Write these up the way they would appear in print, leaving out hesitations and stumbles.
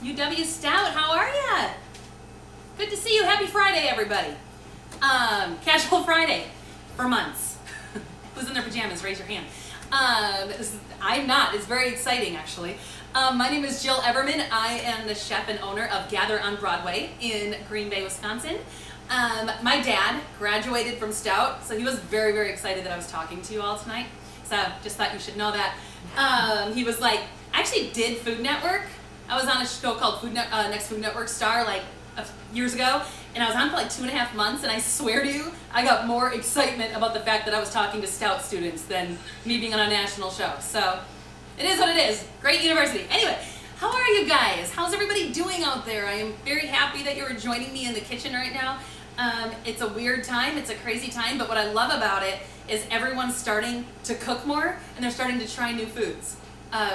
UW Stout, how are ya? Good to see you. Happy Friday, everybody. Casual Friday for months. Who's in their pajamas? Raise your hand. I'm not. It's very exciting, actually. My name is Jyll Everman. I am the chef and owner of Gather on Broadway in Green Bay, Wisconsin. My dad graduated from Stout, so he was very, very excited that I was talking to you all tonight. So just thought you should know that. He was like, I actually did Food Network. I was on a show called Next Food Network Star like years ago, and I was on for like 2.5 months, and I swear to you, I got more excitement about the fact that I was talking to Stout students than me being on a national show. So it is what it is. Great university. Anyway, how are you guys? How's everybody doing out there? I am very happy that you're joining me in the kitchen right now. It's a weird time, it's a crazy time, but what I love about it is everyone's starting to cook more, and they're starting to try new foods.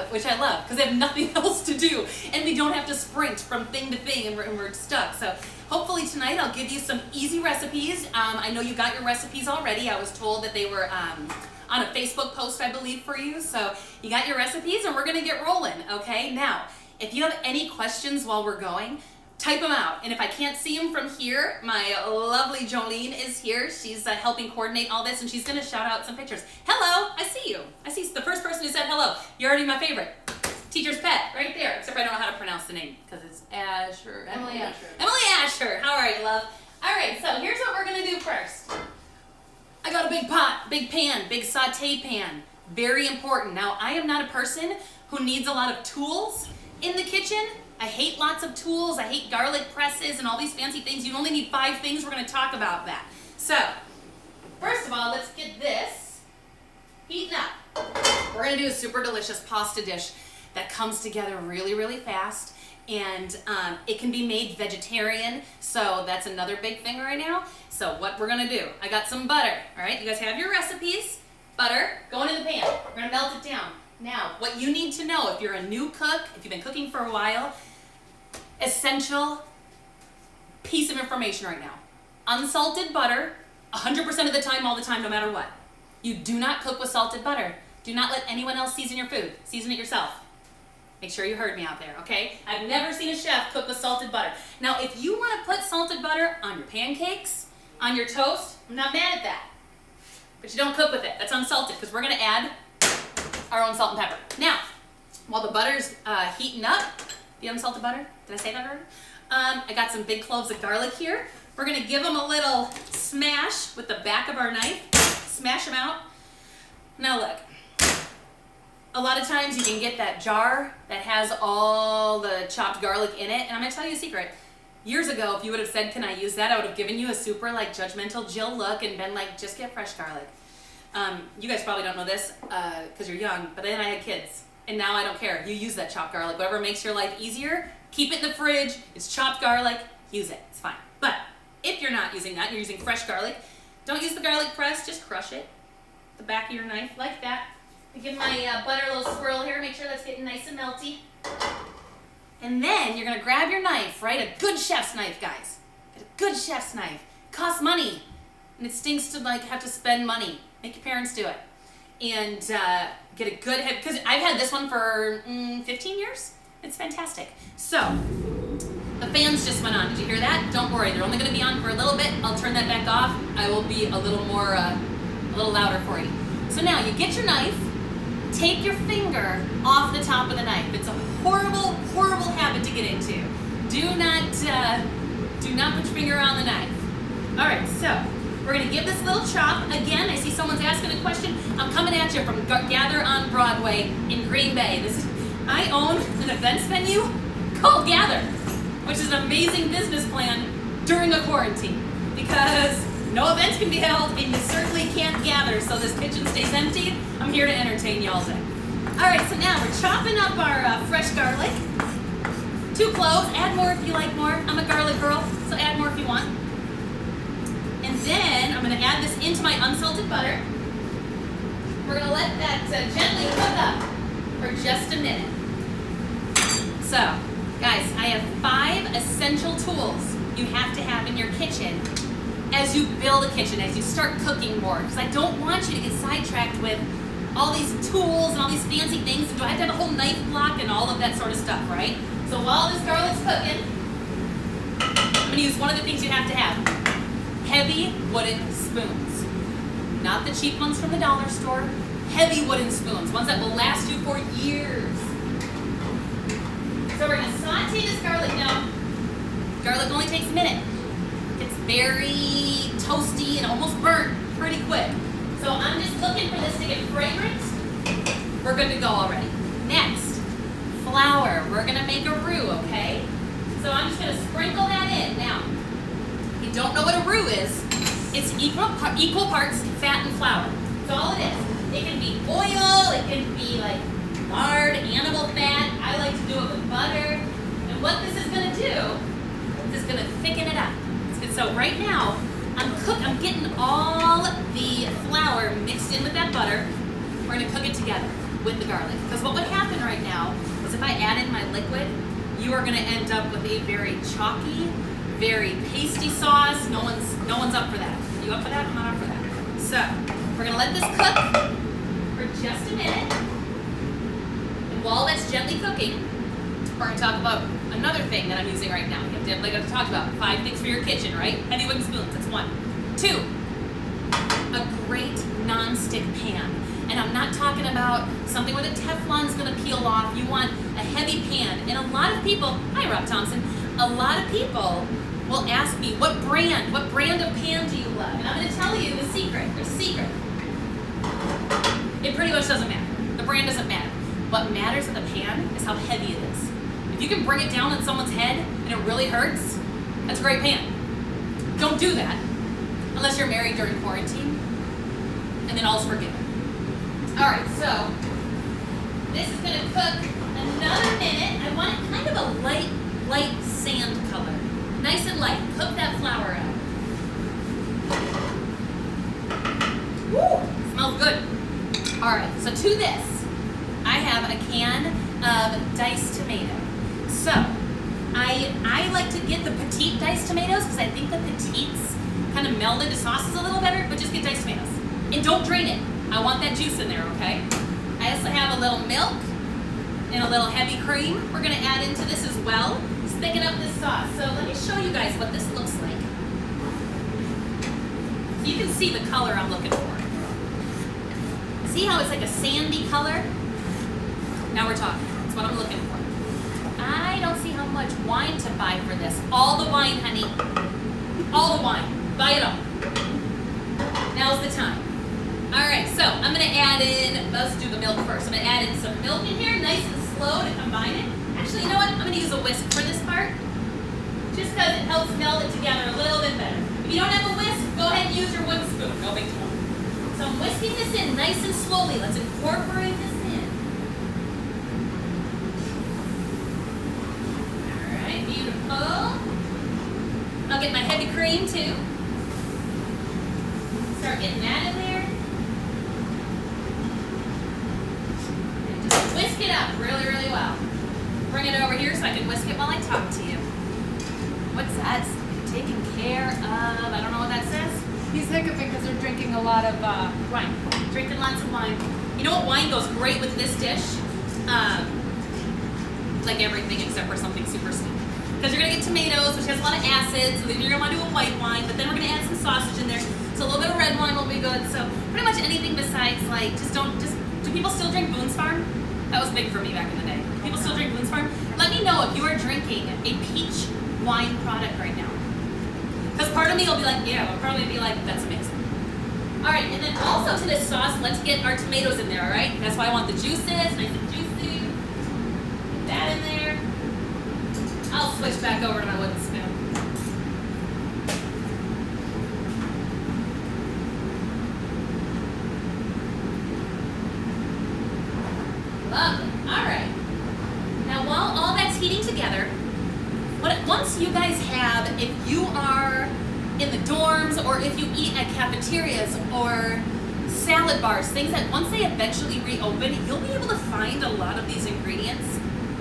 Which I love, because they have nothing else to do, and we don't have to sprint from thing to thing, and we're stuck. So hopefully tonight I'll give you some easy recipes. I know you got your recipes already. I was told that they were on a Facebook post, I believe, for you. So you got your recipes, and we're going to get rolling, okay? Now, if you have any questions while we're going, type them out. And if I can't see them from here, my lovely Jolene is here. She's helping coordinate all this, and she's going to shout out some pictures. Hello, I see you. I see the first person who said hello. You're already my favorite. Teacher's pet, right there. Except I don't know how to pronounce the name, because it's Asher. Emily Asher. Emily Asher. How are you, love? All right, so here's what we're going to do first. I got a big pot, big pan, big saute pan. Very important. Now, I am not a person who needs a lot of tools in the kitchen. I hate lots of tools. I hate garlic presses and all these fancy things. You only need 5 things. We're going to talk about that. So, first of all, let's get this heating up. We're going to do a super delicious pasta dish that comes together really, really fast. And it can be made vegetarian, so that's another big thing right now. So what we're going to do, I got some butter. All right, you guys have your recipes. Butter, going in the pan. We're going to melt it down. Now, what you need to know, if you're a new cook, if you've been cooking for a while, essential piece of information right now. Unsalted butter, 100% of the time, all the time, no matter what. You do not cook with salted butter. Do not let anyone else season your food. Season it yourself. Make sure you heard me out there, okay? I've never seen a chef cook with salted butter. Now, if you want to put salted butter on your pancakes, on your toast, I'm not mad at that. But you don't cook with it. That's unsalted, because we're going to add our own salt and pepper. Now, while the butter's heating up, the unsalted butter, did I say that right? I got some big cloves of garlic here. We're going to give them a little smash with the back of our knife. Smash them out. Now look, a lot of times you can get that jar that has all the chopped garlic in it, and I'm going to tell you a secret. Years ago, if you would have said, can I use that, I would have given you a super like judgmental Jyll look and been like, just get fresh garlic. You guys probably don't know this because you're young, but then I had kids, and now I don't care. You use that chopped garlic. Whatever makes your life easier, keep it in the fridge. It's chopped garlic. Use it. It's fine. But if you're not using that, you're using fresh garlic, don't use the garlic press. Just crush it. The back of your knife like that. I give my butter a little swirl here. Make sure that's getting nice and melty. And then you're going to grab your knife, right? A good chef's knife, guys. Get a good chef's knife. It costs money. And it stinks to like have to spend money. Make your parents do it. And get a good head, because I've had this one for 15 years. It's fantastic. So, the fans just went on. Did you hear that? Don't worry, they're only going to be on for a little bit. I'll turn that back off. I will be a little more, a little louder for you. So now, you get your knife, take your finger off the top of the knife. It's a horrible, horrible habit to get into. Do not put your finger on the knife. All right, so we're going to give this little chop. Again, I see someone's asking a question. I'm coming at you from Gather on Broadway in Green Bay. I own an events venue called Gather, which is an amazing business plan during a quarantine because no events can be held and you certainly can't gather, so this kitchen stays empty. I'm here to entertain you all day. All right, so now we're chopping up our fresh garlic. 2 cloves. Add more if you like more. I'm a garlic girl, so add more if you want. And then I'm going to add this into my unsalted butter. We're going to let that gently cook up for just a minute. So, guys, I have 5 essential tools you have to have in your kitchen as you build a kitchen, as you start cooking more. Because I don't want you to get sidetracked with all these tools and all these fancy things. Do I have to have a whole knife block and all of that sort of stuff, right? So while this garlic's cooking, I'm gonna use one of the things you have to have. Heavy wooden spoons. Not the cheap ones from the dollar store. Heavy wooden spoons, ones that will last you for years. So we're gonna saute this garlic now. Garlic only takes a minute. It's very toasty and almost burnt pretty quick. So I'm just looking for this to get fragrant. We're good to go already. Next, flour. We're gonna make a roux, okay? So I'm just gonna sprinkle that in. Now, if you don't know what a roux is, it's equal parts fat and flour. That's all it is. It can be oil, it can be like lard, animal fat. I like to do it with butter. And what this is gonna do, is gonna thicken it up. So right now, I'm getting all the flour mixed in with that butter. We're gonna cook it together with the garlic. Because what would happen right now is if I add in my liquid, you are gonna end up with a very chalky, very pasty sauce. No one's up for that. Are you up for that? I'm not up for that. So we're gonna let this cook for just a minute. And while that's gently cooking, we're gonna talk about another thing that I'm using right now. You have to, like I talked about, 5 things for your kitchen, right? Heavy wooden spoons, that's 1. 2, a great non-stick pan. And I'm not talking about something where the Teflon's gonna peel off. You want a heavy pan. And a lot of people, hi Rob Thompson, a lot of people will ask me, what brand of pan do you love? And I'm gonna tell you the secret, there's a secret. It pretty much doesn't matter. The brand doesn't matter. What matters in the pan is how heavy it is. If you can bring it down on someone's head and it really hurts, that's a great pan. Don't do that unless you're married during quarantine, and then all's forgiven. All right, so this is gonna cook another minute. I want it kind of a light sand color. Nice and light. Cook that flour up. Woo! Smells good. All right, so to this, I have a can of diced tomato. So, I like to get the petite diced tomatoes because I think the petites kind of meld into sauces a little better, but just get diced tomatoes. And don't drain it. I want that juice in there, okay? I also have a little milk and a little heavy cream we're gonna add into this as well. Just thicken up this sauce. So let me show you guys what this looks like. So you can see the color I'm looking for. See how it's like a sandy color? Now we're talking. That's what I'm looking for. I don't see how much wine to buy for this. All the wine, honey. All the wine. Buy it all. Now's the time. All right, so I'm gonna add in, let's do the milk first. I'm gonna add in some milk in here, nice and slow to combine it. Actually, you know what? I'm gonna use a whisk for this part, just because it helps meld it together a little bit better. If you don't have a whisk, go ahead and use your wooden spoon, no big deal. So I'm whisking this in nice and slowly. Let's incorporate this in. All right, beautiful. I'll get my heavy cream too. Start getting that in there. And just whisk it up really, really well. Bring it over here so I can whisk it while I talk to you. What's that? Taking care of, I don't know what that says. He's hiccuping because they're drinking a lot of wine. Drinking lots of wine. You know what wine goes great with this dish? Like everything except for something super sweet. Because you're going to get tomatoes, which has a lot of acid, so then you're going to want to do a white wine, but then we're going to add some sausage in there. So a little bit of red wine will be good. So pretty much anything besides, like, do people still drink Boone's Farm? That was big for me back in the day. Do people still drink Boone's Farm? Let me know if you are drinking a peach wine product right now. Because part of me will be like, yeah, but part of me will be like, that's amazing. All right, and then also to this sauce, let's get our tomatoes in there, all right? That's why I want the juices, nice and juicy. Get that in there. I'll switch back over to my wooden spoon. Lovely. All right. Now, while all that's heating together, once you guys have, if you are in the dorms or if you eat at cafeterias or salad bars, things that once they eventually reopen, you'll be able to find a lot of these ingredients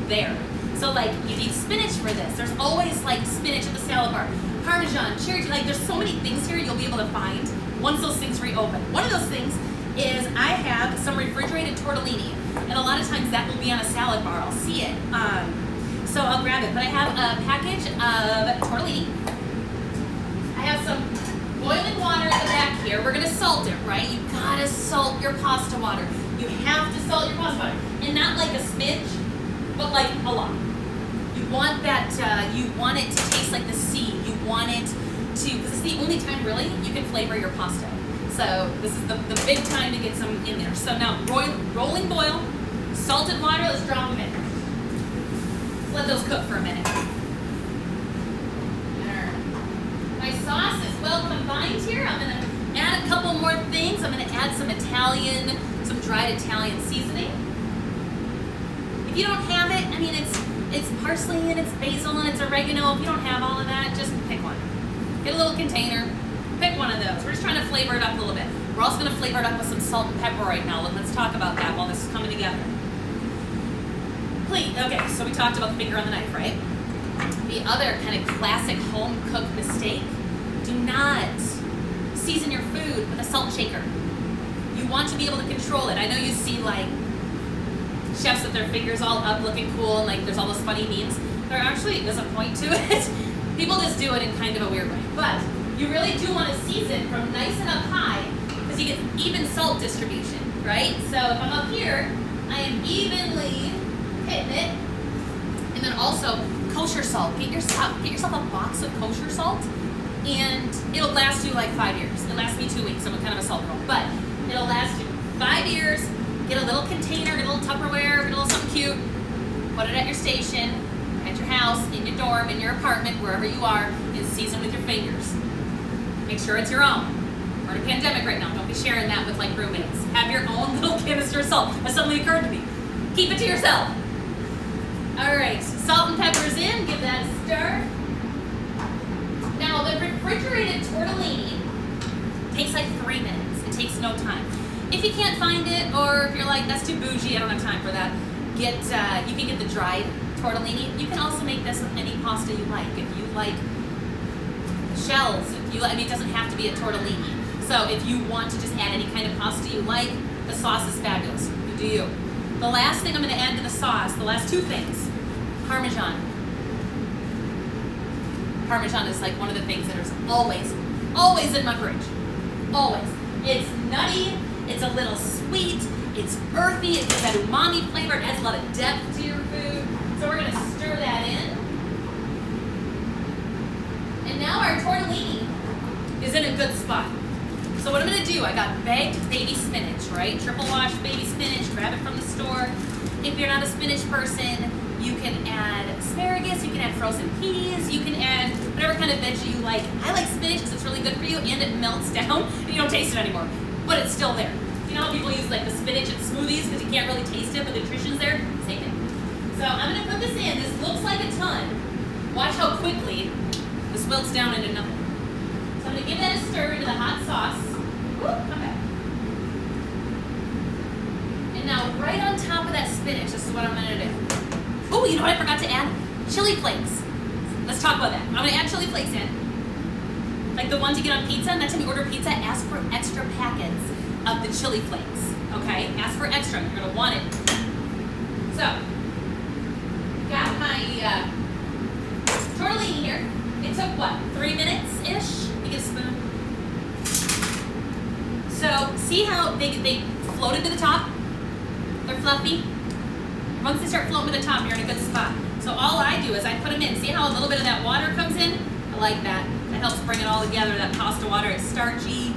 there. So like you need spinach for this. There's always like spinach at the salad bar, Parmesan, cherry, like there's so many things here you'll be able to find once those things reopen. One of those things is I have some refrigerated tortellini, and a lot of times that will be on a salad bar. I'll see it. So I'll grab it. But I have a package of tortellini. I have some boiling water in the back here. We're gonna salt it, right? You gotta salt your pasta water. You have to salt your pasta water. And not like a smidge, but like a lot. You want that, you want it to taste like the sea. You want it to, because it's the only time really you can flavor your pasta. So this is the big time to get some in there. So now rolling boil, salted water, let's drop them in. Let's let those cook for a minute. My sauce is well combined here. I'm gonna add a couple more things. I'm gonna add some dried Italian seasoning. If you don't have it, I mean it's parsley and it's basil and it's oregano. If you don't have all of that, just pick one. Get a little container, pick one of those. We're just trying to flavor it up a little bit. We're also gonna flavor it up with some salt and pepper right now. Let's talk about that while this is coming together. Please, okay, so we talked about the finger on the knife, right? The other kind of classic home cook mistake, do not season your food with a salt shaker. You want to be able to control it. I know you see like chefs with their fingers all up looking cool and like there's all those funny memes. There's a point to it. People just do it in kind of a weird way. But you really do want to season from nice and up high because you get even salt distribution, right? So if I'm up here, I am evenly hitting it. And then also kosher salt. Get yourself a box of kosher salt and it'll last you like 5 years. It lasts me 2 weeks. I'm kind of a salt girl. But it'll last you 5 years. Get a little container, get a little Tupperware, get a little something cute. Put it at your station, at your house, in your dorm, in your apartment, wherever you are, and season with your fingers. Make sure it's your own. We're in a pandemic right now. Don't be sharing that with like roommates. Have your own little canister of salt. That suddenly occurred to me. Keep it to yourself. All right, salt and pepper's in. Give that a stir. Now the refrigerated tortellini takes like 3 minutes. It takes no time. If you can't find it, or if you're like, that's too bougie, I don't have time for that, you can get the dried tortellini. You can also make this with any pasta you like. If you like shells, it doesn't have to be a tortellini. So if you want to just add any kind of pasta you like, the sauce is fabulous. You do you. The last thing I'm going to add to the sauce, the last 2 things, Parmesan. Parmesan is like one of the things that is always in my fridge. Always. It's nutty. It's a little sweet, it's earthy, it gives that umami flavor, it adds a lot of depth to your food. So we're gonna stir that in. And now our tortellini is in a good spot. So what I'm gonna do, I got bagged baby spinach, right? Triple wash baby spinach, grab it from the store. If you're not a spinach person, you can add asparagus, you can add frozen peas, you can add whatever kind of veggie you like. I like spinach because it's really good for you and it melts down and you don't taste it anymore. But it's still there. You know how people use like the spinach in smoothies because you can't really taste it, but the nutrition's there? Same thing. So I'm gonna put this in. This looks like a ton. Watch how quickly this wilts down into nothing. So I'm gonna give that a stir into the hot sauce. Woo, come back. And now right on top of that spinach, this is what I'm gonna do. Oh, you know what I forgot to add? Chili flakes. Let's talk about that. I'm gonna add chili flakes in. Like the ones you get on pizza. Next time you order pizza, ask for extra packets of the chili flakes. Okay? Ask for extra. You're gonna want it. So, got my tortellini here. It took what? 3 minutes-ish? You get a spoon. So, see how they floated to the top? They're fluffy. Once they start floating to the top, you're in a good spot. So all I do is I put them in. See how a little bit of that water comes in? I like that. That helps bring it all together, that pasta water. It's starchy,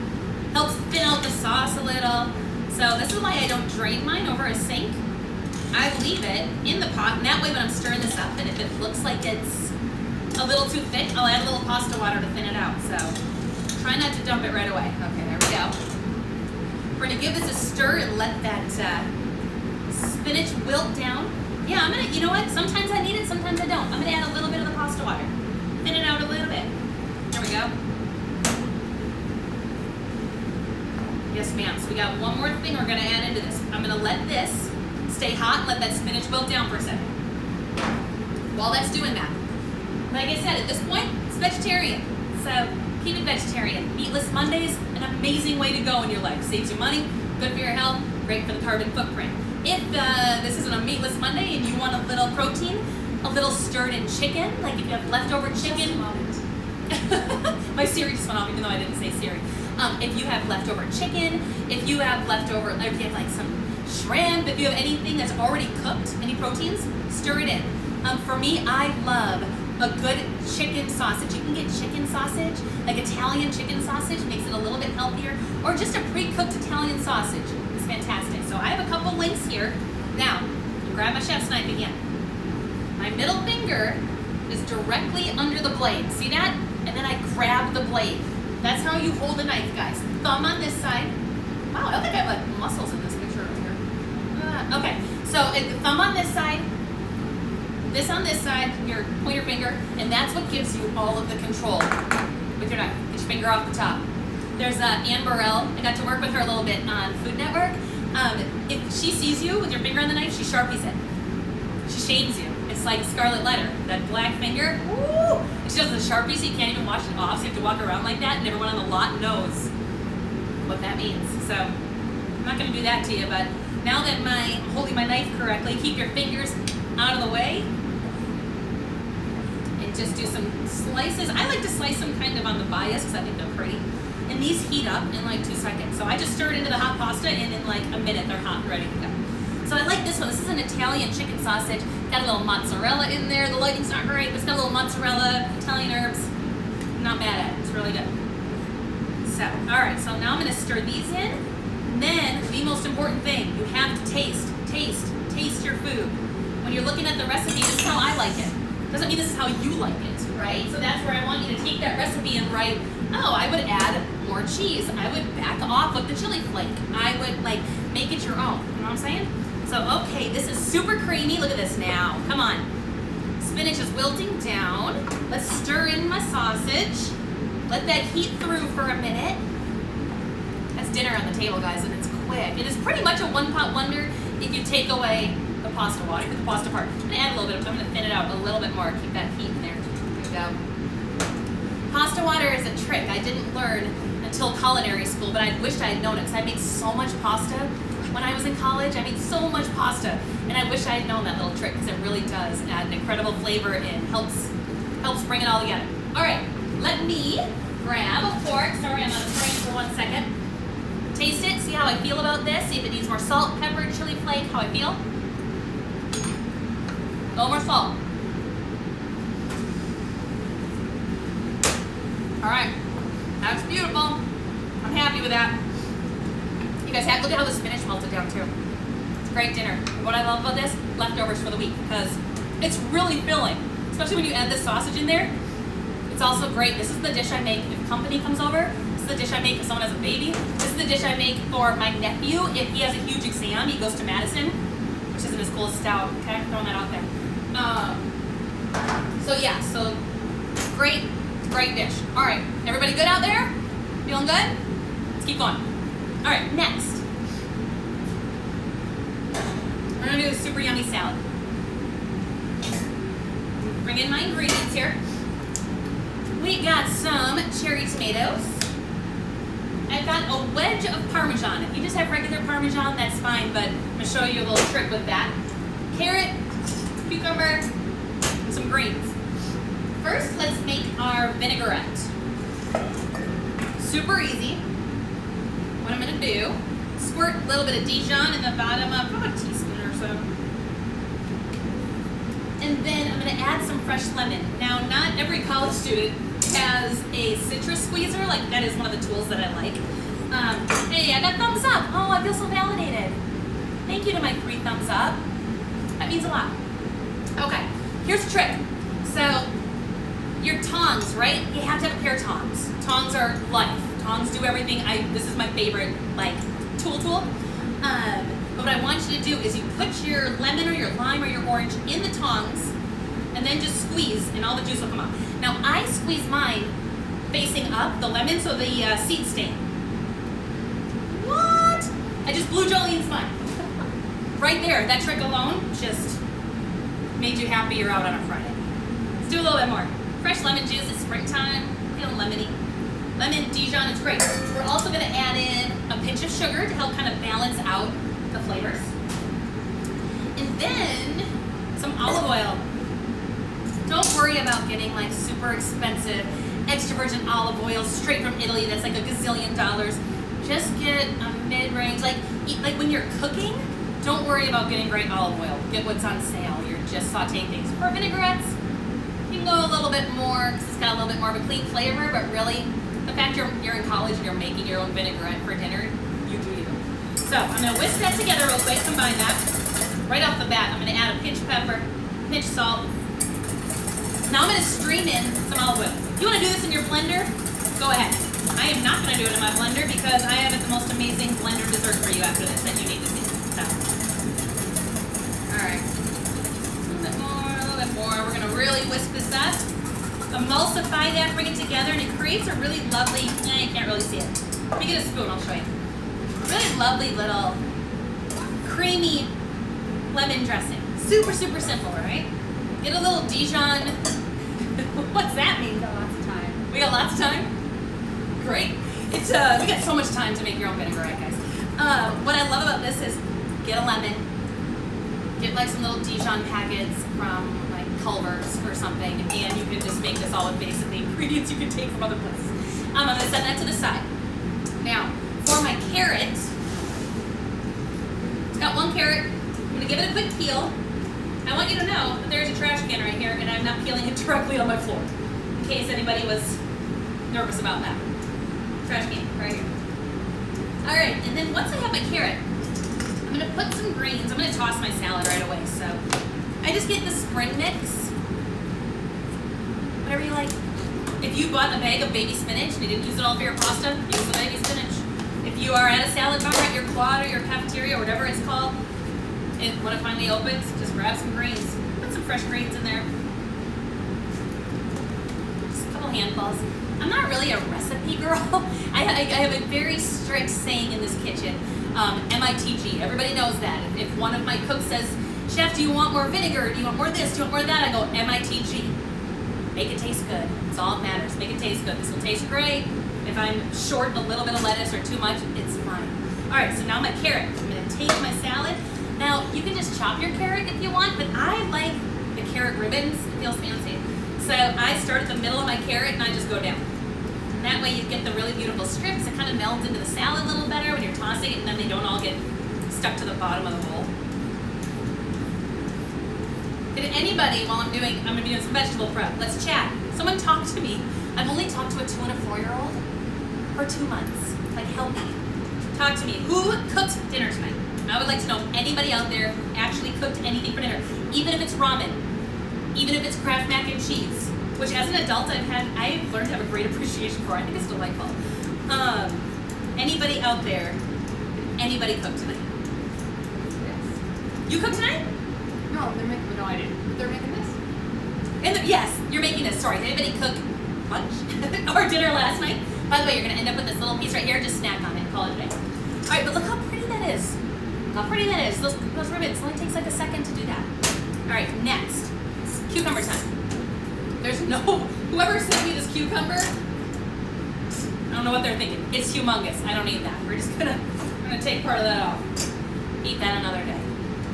helps thin out the sauce a little. So this is why I don't drain mine over a sink. I leave it in the pot, and that way when I'm stirring this up, and if it looks like it's a little too thick, I'll add a little pasta water to thin it out. So try not to dump it right away. Okay, there we go. We're gonna give this a stir and let that spinach wilt down. Yeah, I'm gonna, you know what? Sometimes I need it, sometimes I don't. I'm gonna add a little bit of the pasta water. Thin it out a little bit. There we go. Yes, ma'am. So we got one more thing we're gonna add into this. I'm gonna let this stay hot and let that spinach wilt down for a second. While that's doing that, like I said, at this point, it's vegetarian. So keep it vegetarian. Meatless Mondays, an amazing way to go in your life. Saves you money, good for your health, great for the carbon footprint. If this isn't a meatless Monday and you want a little protein, a little stirred in chicken, like if you have leftover chicken. My Siri just went off even though I didn't say Siri. If you have leftover chicken, if you have like some shrimp, if you have anything that's already cooked, any proteins, stir it in. For me, I love a good chicken sausage. You can get chicken sausage, like Italian chicken sausage, makes it a little bit healthier, or just a pre-cooked Italian sausage. It's fantastic. So I have a couple links here. Now, grab my chef's knife again. My middle finger is directly under the blade. See that? And then I grab the blade. That's how you hold a knife, guys. Thumb on this side. Wow, I don't think I have like muscles in this picture over here. Okay, so thumb on this side, this on this side, your pointer finger, and that's what gives you all of the control with your knife. Get your finger off the top. There's Ann Burrell. I got to work with her a little bit on Food Network. If she sees you with your finger on the knife, she Sharpies it. She shames you. It's like Scarlet Letter. That black finger, woo! And she does the Sharpie so you can't even wash it off, so you have to walk around like that, and everyone on the lot knows what that means. So, I'm not going to do that to you, but now that I'm holding my knife correctly, keep your fingers out of the way, and just do some slices. I like to slice them kind of on the bias because I think they're pretty. And these heat up in like 2 seconds. So I just stir it into the hot pasta, and in like a minute they're hot and ready to go. So I like this one. This is an Italian chicken sausage. Got a little mozzarella in there. The lighting's not great, but it's got a little mozzarella, Italian herbs. I'm not mad at it. It's really good. So, all right. So now I'm going to stir these in. Then the most important thing, you have to taste your food. When you're looking at the recipe, this is how I like it. Doesn't mean this is how you like it, right? So that's where I want you to take that recipe and write, oh, I would add more cheese. I would back off of the chili flake. I would like make it your own. You know what I'm saying? So, okay, this is super creamy. Look at this now. Come on. Spinach is wilting down. Let's stir in my sausage. Let that heat through for a minute. That's dinner on the table, guys, and it's quick. It is pretty much a one-pot wonder if you take away the pasta water, the pasta part. I'm going to add a little bit, I'm going to thin it out a little bit more. Keep that heat in there. Here we go. Pasta water is a trick I didn't learn until culinary school, but I wished I had known it because I made so much pasta. When I was in college, I made so much pasta, and I wish I had known that little trick because it really does add an incredible flavor and helps bring it all together. All right, let me grab a fork. Sorry, I'm on the frame for 1 second. Taste it, see how I feel about this, see if it needs more salt, pepper, chili flake, how I feel. A little more salt. All right, that's beautiful. I'm happy with that. You guys look at how the spinach melted down too. It's a great dinner. What I love about this, leftovers for the week, because it's really filling, especially when you add the sausage in there. It's also great. This is the dish I make if company comes over. This is the dish I make if someone has a baby. This is the dish I make for my nephew if he has a huge exam. He goes to Madison, which isn't as cool as Stout. Okay, throwing that out there. So great dish. All right, everybody good out there? Feeling good? Let's keep going. All right, next. We're gonna do a super yummy salad. Bring in my ingredients here. We got some cherry tomatoes. I've got a wedge of Parmesan. If you just have regular Parmesan, that's fine, but I'm gonna show you a little trick with that. Carrot, cucumber, and some greens. First, let's make our vinaigrette. Super easy. What I'm gonna do, squirt a little bit of Dijon in the bottom of about a teaspoon or so. And then I'm gonna add some fresh lemon. Now, not every college student has a citrus squeezer, like that is one of the tools that I like. Hey, I got thumbs up. Oh, I feel so validated. Thank you to my 3 thumbs up. That means a lot. Okay, here's the trick. So, your tongs, right? You have to have a pair of tongs. Tongs are life. Tongs do everything. This is my favorite, like, tool. But what I want you to do is you put your lemon or your lime or your orange in the tongs and then just squeeze and all the juice will come out. Now I squeeze mine facing up, the lemon, so the seed stain. What? I just blew Jolene's mind. Right there, that trick alone just made you happy you're out on a Friday. Let's do a little bit more. Fresh lemon juice, it's springtime, feeling lemony. Lemon Dijon is great. We're also gonna add in a pinch of sugar to help kind of balance out the flavors. And then some olive oil. worry about getting like super expensive extra virgin olive oil straight from Italy that's like a gazillion dollars. Just get a mid-range, like when you're cooking, don't worry about getting great olive oil. Get what's on sale. You're just sauteing things. For vinaigrettes, you can go a little bit more because it's got a little bit more of a clean flavor, but really, the fact you're in college and you're making your own vinaigrette for dinner, you do you. So I'm gonna whisk that together real quick, combine that. Right off the bat, I'm gonna add a pinch of pepper, pinch of salt. Now I'm gonna stream in some olive oil. If you wanna do this in your blender, go ahead. I am not gonna do it in my blender because I have the most amazing blender dessert for you after this that you need to see. So, all right, a little bit more. We're gonna really whisk this up, emulsify that, bring it together, and it creates a really lovely, you can't really see it. Let me get a spoon, I'll show you. Really lovely little creamy lemon dressing. Super, super simple, right? Get a little Dijon. What's that mean? We got lots of time. We got lots of time? Great. It's we got so much time to make your own vinaigrette, guys. What I love about this is get a lemon, get like some little Dijon packets from like Culver's or something, and you can just make this all with basically ingredients you can take from other places. I'm gonna set that to the side. Now, for my carrot, it's got one carrot. I'm gonna give it a quick peel. I want you to know that there's a trash can right here, and I'm not peeling it directly on my floor, in case anybody was nervous about that. Trash can, right here. All right, and then once I have my carrot, I'm gonna put some greens. I'm gonna toss my salad right away, so I just get the spring mix, whatever you like. If you bought a bag of baby spinach and you didn't use it all for your pasta, use the baby spinach. If you are at a salad bar at your quad or your cafeteria or whatever it's called, and when it finally opens, just grab some greens. Put some fresh greens in there. Just a couple handfuls. I'm not really a recipe girl. I have a very strict saying in this kitchen, MITG. Everybody knows that. If one of my cooks says, Chef, do you want more vinegar? Do you want more this? Do you want more that? I go, MITG. Make it taste good. That's all that matters. Make it taste good. This will taste great. If I'm short a little bit of lettuce or too much, it's fine. All right, so now my carrot. I'm gonna take my salad. Now, you can just chop your carrot if you want, but I like the carrot ribbons. It feels fancy. So I start at the middle of my carrot and I just go down. And that way you get the really beautiful strips. It kind of melds into the salad a little better when you're tossing it, and then they don't all get stuck to the bottom of the bowl. Did anybody, while I'm gonna be doing some vegetable prep, let's chat. Someone talk to me. I've only talked to a 2- and 4-year-old for 2 months. Like, help me. Talk to me. Who cooked dinner tonight? I would like to know if anybody out there actually cooked anything for dinner, even if it's ramen, even if it's Kraft mac and cheese, which as an adult I've learned to have a great appreciation for. I think it's delightful. Anybody out there, anybody cook tonight? Yes. You cook tonight? No, they're making. No, I didn't. They're making this. Yes, you're making this. Sorry, did anybody cook lunch or dinner last night? By the way, you're gonna end up with this little piece right here. Just snack on it and call it a day. All right, but look how pretty that is. Look how pretty that is. Those ribbons. It only takes like a second to do that. All right, next, it's cucumber time. There's no whoever sent me this cucumber. I don't know what they're thinking. It's humongous. I don't need that. We're gonna take part of that off. Eat that another day.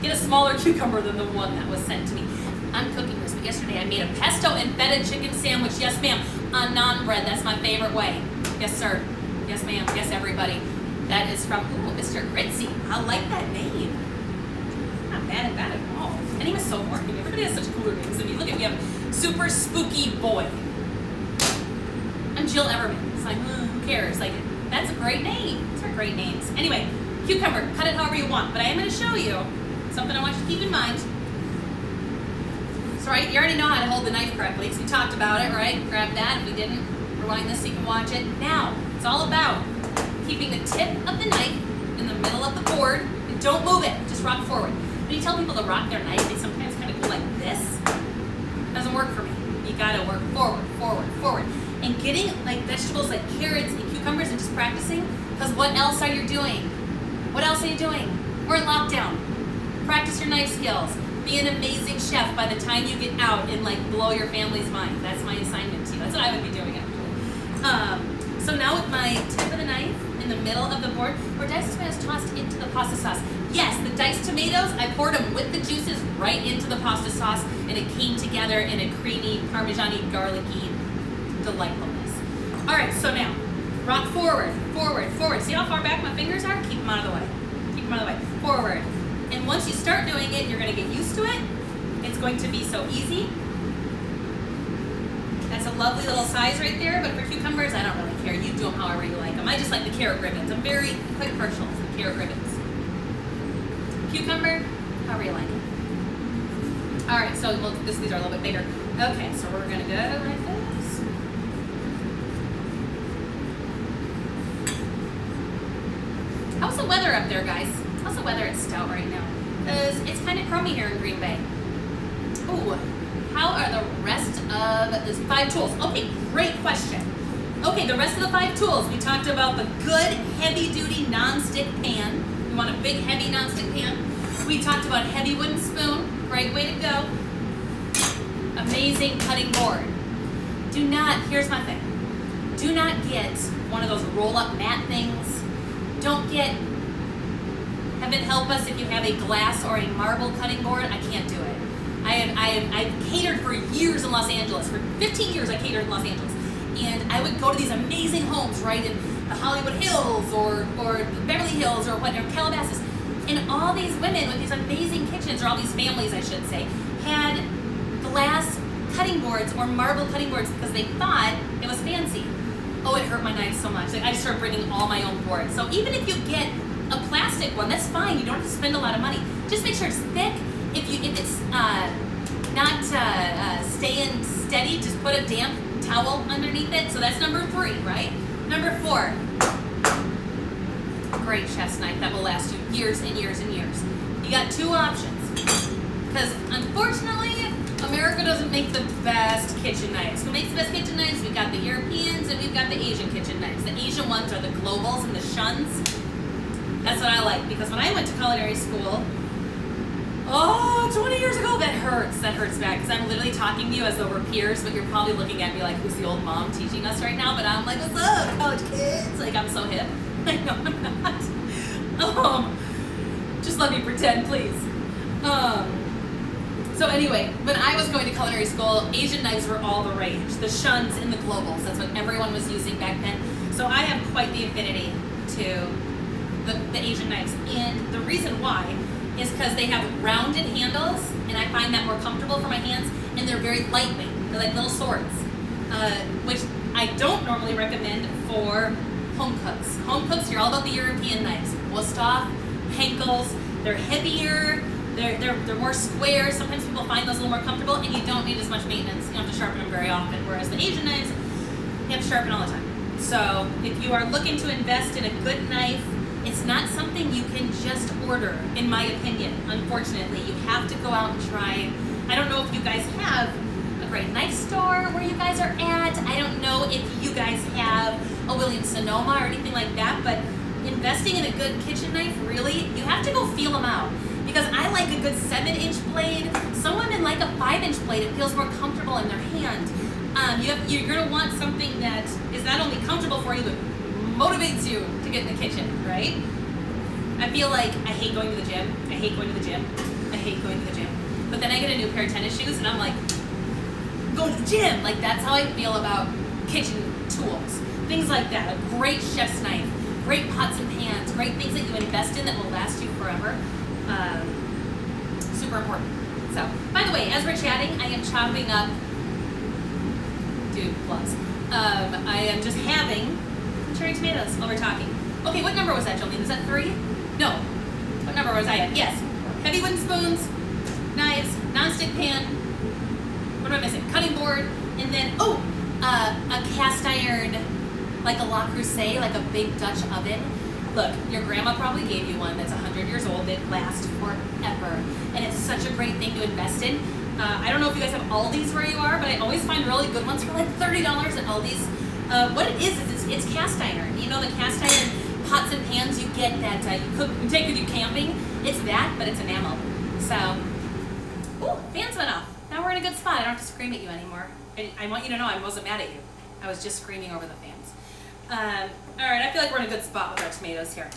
Get a smaller cucumber than the one that was sent to me. I'm cooking this, but yesterday I made a pesto and feta chicken sandwich. Yes, ma'am. On naan bread. That's my favorite way. Yes, sir. Yes, ma'am. Yes, everybody. That is from Mr. Gritzy. I like that name. Not bad at that at all. And he was so boring. Everybody has such cooler names than me. Look at me. I'm a super spooky boy. I'm Jyll Everman. It's like, who cares? Like, that's a great name. Those are great names. Anyway, cucumber. Cut it however you want. But I am going to show you something I want you to keep in mind. So, right, you already know how to hold the knife correctly because we talked about it, right? Grab that. If we didn't, rewind this so you can watch it. Now, it's all about keeping the tip of the knife in the middle of the board and don't move it. Just rock forward. When you tell people to rock their knife, they sometimes kind of go like this. It doesn't work for me. You gotta work forward, forward, forward. And getting like vegetables like carrots and cucumbers and just practicing, because what else are you doing? What else are you doing? We're in lockdown. Practice your knife skills. Be an amazing chef by the time you get out and like blow your family's mind. That's my assignment to you. That's what I would be doing actually. So now with my tip of the knife in the middle of the board, where diced tomatoes tossed into the pasta sauce. Yes, the diced tomatoes, I poured them with the juices right into the pasta sauce, and it came together in a creamy, parmesan-y, garlicky delightfulness. All right, so now, rock forward, forward, forward. See how far back my fingers are? Keep them out of the way. Keep them out of the way. Forward. And once you start doing it, you're gonna get used to it. It's going to be so easy. That's a lovely little size right there, but for cucumbers, I don't really care. You do them however you like them. I just like the carrot ribbons. I'm quite partial to the carrot ribbons. Cucumber, however you like it. All right, so these are a little bit bigger. Okay, so we're gonna go like this. How's the weather up there, guys? How's the weather at Stout right now? Because it's kind of crummy here in Green Bay. Ooh, how are the rest of these 5 tools? Okay, great question. Okay, the rest of the 5 tools, we talked about the good heavy-duty non-stick pan. You want a big, heavy non-stick pan. We talked about heavy wooden spoon. Great way to go. Amazing cutting board. Here's my thing. Do not get one of those roll-up mat things. Don't get, heaven help us if you have a glass or a marble cutting board. I can't do it. I've catered for years in Los Angeles. For 15 years I catered in Los Angeles. And I would go to these amazing homes, right, in the Hollywood Hills or Beverly Hills or whatever, Calabasas. And all these women with these amazing kitchens, or all these families I should say, had glass cutting boards or marble cutting boards because they thought it was fancy. Oh, it hurt my knife so much. Like, I just started bringing all my own boards. So even if you get a plastic one, that's fine. You don't have to spend a lot of money. Just make sure it's thick. If it's not staying steady, just put a damp towel underneath it. So that's number 3, right? Number 4. Great chef's knife that will last you years and years and years. You got 2 options. Because unfortunately, America doesn't make the best kitchen knives. Who makes the best kitchen knives? We've got the Europeans and we've got the Asian kitchen knives. The Asian ones are the globals and the shuns. That's what I like, because when I went to culinary school, 20 years ago, that hurts bad, because I'm literally talking to you as though we're peers, but you're probably looking at me like, who's the old mom teaching us right now? But I'm like, what's up, college kids? Like, I'm so hip. I know I'm not. Just let me pretend, please. So anyway, when I was going to culinary school, Asian knives were all the rage. The shuns and the globals, that's what everyone was using back then. So I have quite the affinity to the Asian knives. And the reason why is because they have rounded handles, and I find that more comfortable for my hands, and they're very lightweight. They're like little swords, which I don't normally recommend for home cooks. Home cooks, you're all about the European knives. Wusthof, Henkel's, they're heavier, they're more square. Sometimes people find those a little more comfortable, and you don't need as much maintenance. You don't have to sharpen them very often, whereas the Asian knives, you have to sharpen all the time. So if you are looking to invest in a good knife, it's not something you can just order, in my opinion, unfortunately. You have to go out and try. I don't know if you guys have a great knife store where you guys are at. I don't know if you guys have a Williams-Sonoma or anything like that, but investing in a good kitchen knife, really, you have to go feel them out. Because I like a good 7-inch blade. Some women like a 5-inch blade. It feels more comfortable in their hand. You're gonna want something that is not only comfortable for you, but motivates you to get in the kitchen, right? I feel like I hate going to the gym. I hate going to the gym. I hate going to the gym. But then I get a new pair of tennis shoes and I'm like, go to the gym. Like, that's how I feel about kitchen tools. Things like that. A great chef's knife, great pots and pans, great things that you invest in that will last you forever. Super important. So, by the way, as we're chatting, I am chopping up, I am just having cherry tomatoes while we're talking. Okay, what number was that, Jolene? Is that 3? No. What number was I at? Yes. Heavy wooden spoons, knives, non-stick pan. What am I missing? Cutting board, and then, a cast iron, like a Le Creuset, like a big Dutch oven. Look, your grandma probably gave you one that's 100 years old that lasts forever. And it's such a great thing to invest in. I don't know if you guys have Aldi's where you are, but I always find really good ones for like $30 at Aldi's. What it is it's cast iron. You know, the cast iron pots and pans you get that you take with you camping. It's that, but it's enamel. So, ooh, fans went off. Now we're in a good spot. I don't have to scream at you anymore. I want you to know I wasn't mad at you. I was just screaming over the fans. All right, I feel like we're in a good spot with our tomatoes here.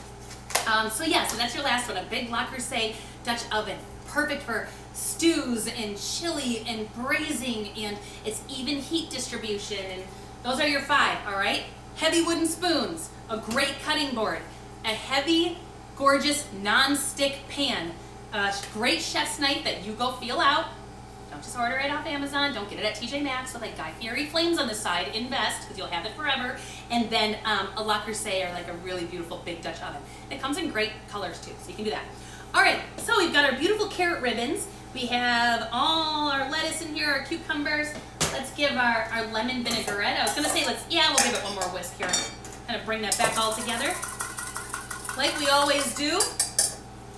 So that's your last one, a big Le Creuset Dutch oven. Perfect for stews and chili and braising, and it's even heat distribution, and those are your 5, all right? Heavy wooden spoons, a great cutting board, a heavy, gorgeous non-stick pan, a great chef's knife that you go feel out. Don't just order it off Amazon. Don't get it at TJ Maxx with like Guy Fieri flames on the side. Invest, because you'll have it forever. And then a Le Creuset, or like a really beautiful big Dutch oven. It comes in great colors too, so you can do that. All right, so we've got our beautiful carrot ribbons. We have all our lettuce in here, our cucumbers. Let's give our lemon vinaigrette. I was gonna say we'll give it one more whisk here. Kind of bring that back all together. Like we always do.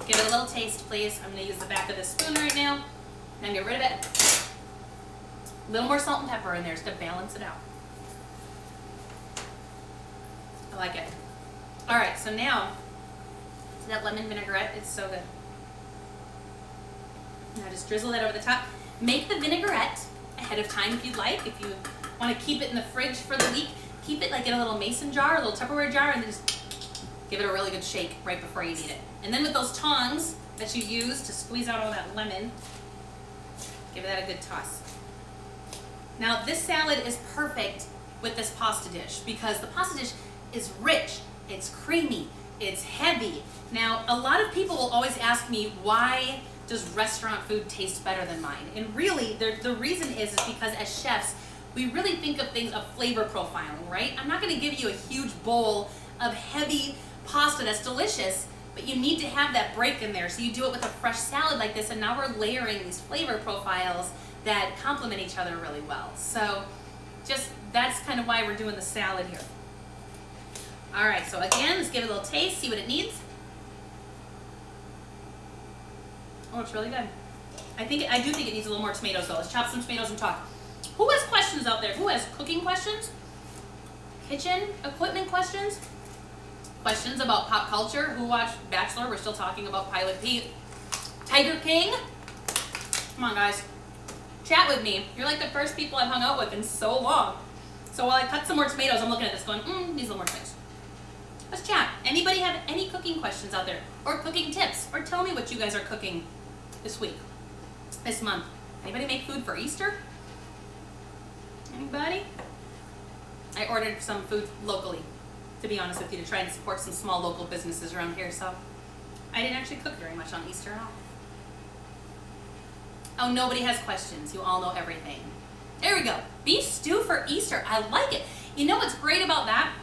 Give it a little taste, please. I'm gonna use the back of the spoon right now. Then get rid of it. A little more salt and pepper in there just to balance it out. I like it. All right, so now, that lemon vinaigrette is so good. Now just drizzle that over the top. Make the vinaigrette ahead of time if you'd like. If you want to keep it in the fridge for the week, keep it like in a little mason jar, a little Tupperware jar, and then just give it a really good shake right before you eat it. And then with those tongs that you use to squeeze out all that lemon, give that a good toss. Now this salad is perfect with this pasta dish because the pasta dish is rich, it's creamy, it's heavy. Now a lot of people will always ask me, why does restaurant food taste better than mine? And really the reason is because as chefs, we really think of things of flavor profiling, right? I'm not gonna give you a huge bowl of heavy pasta that's delicious, but you need to have that break in there. So you do it with a fresh salad like this, and now we're layering these flavor profiles that complement each other really well. So that's kind of why we're doing the salad here. All right, so again, let's give it a little taste, see what it needs. Oh, it's really good. I do think it needs a little more tomatoes though. Let's chop some tomatoes and talk. Who has questions out there? Who has cooking questions? Kitchen equipment questions? Questions about pop culture? Who watched Bachelor? We're still talking about Pilot Pete. Tiger King? Come on, guys. Chat with me. You're like the first people I've hung out with in so long. So while I cut some more tomatoes, I'm looking at this going, needs a little more tomatoes. Let's chat. Anybody have any cooking questions out there? Or cooking tips? Or tell me what you guys are cooking this week, this month. Anybody make food for Easter? Anybody? I ordered some food locally, to be honest with you, to try and support some small local businesses around here, so I didn't actually cook very much on Easter at all. Oh, nobody has questions. You all know everything. There we go. Beef stew for Easter. I like it. You know what's great about that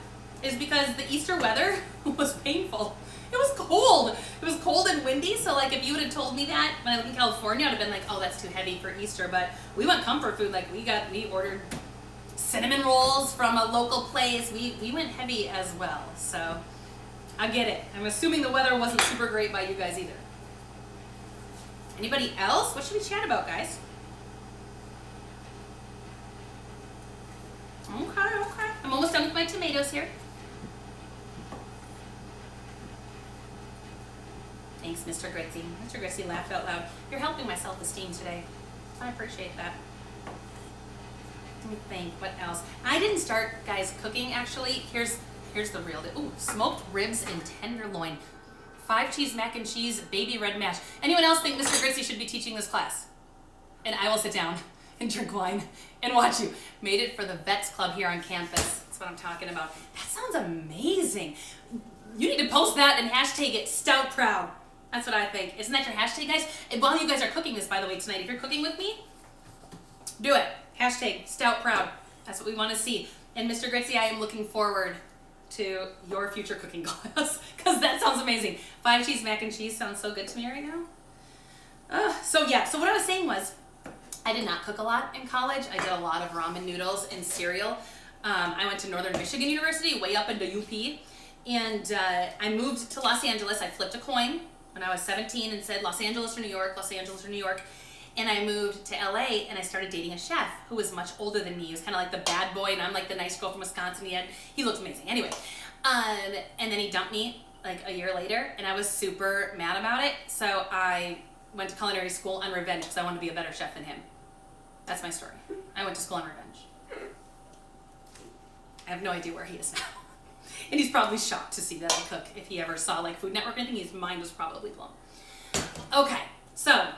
is because the Easter weather was painful. It was cold. It was cold and windy, so like if you would have told me that when I lived in California, I'd have been like, oh, that's too heavy for Easter, but we went comfort food. Like we ordered cinnamon rolls from a local place. We went heavy as well, so I get it. I'm assuming the weather wasn't super great by you guys either. Anybody else? What should we chat about, guys? Okay. I'm almost done with my tomatoes here. Thanks, Mr. Gritzy. Mr. Gritzy laughed out loud. You're helping my self-esteem today. I appreciate that. Let me think, what else? I didn't start, guys, cooking actually. Here's the real deal. Ooh, smoked ribs and tenderloin. 5-cheese mac and cheese, baby red mash. Anyone else think Mr. Gritzy should be teaching this class? And I will sit down and drink wine and watch you. Made it for the Vets Club here on campus. That's what I'm talking about. That sounds amazing. You need to post that and hashtag it Stout Proud. That's what I think. Isn't that your hashtag, guys? And while you guys are cooking this, by the way, tonight, if you're cooking with me, do it. Hashtag Stout Proud. That's what we want to see. And Mr. Gritzy, I am looking forward to your future cooking class because that sounds amazing. 5-cheese mac and cheese sounds so good to me right now. So what I was saying was, I did not cook a lot in college. I did a lot of ramen noodles and cereal. I went to Northern Michigan University, way up into UP, and I moved to Los Angeles. I flipped a coin when I was 17 and said Los Angeles or New York, Los Angeles or New York. And I moved to LA and I started dating a chef who was much older than me. He was kind of like the bad boy and I'm like the nice girl from Wisconsin. He looked amazing. Anyway, and then he dumped me like a year later and I was super mad about it. So I went to culinary school on revenge because I wanted to be a better chef than him. That's my story. I went to school on revenge. I have no idea where he is now. And he's probably shocked to see that I cook. If he ever saw like Food Network or anything, his mind was probably blown. Okay, so,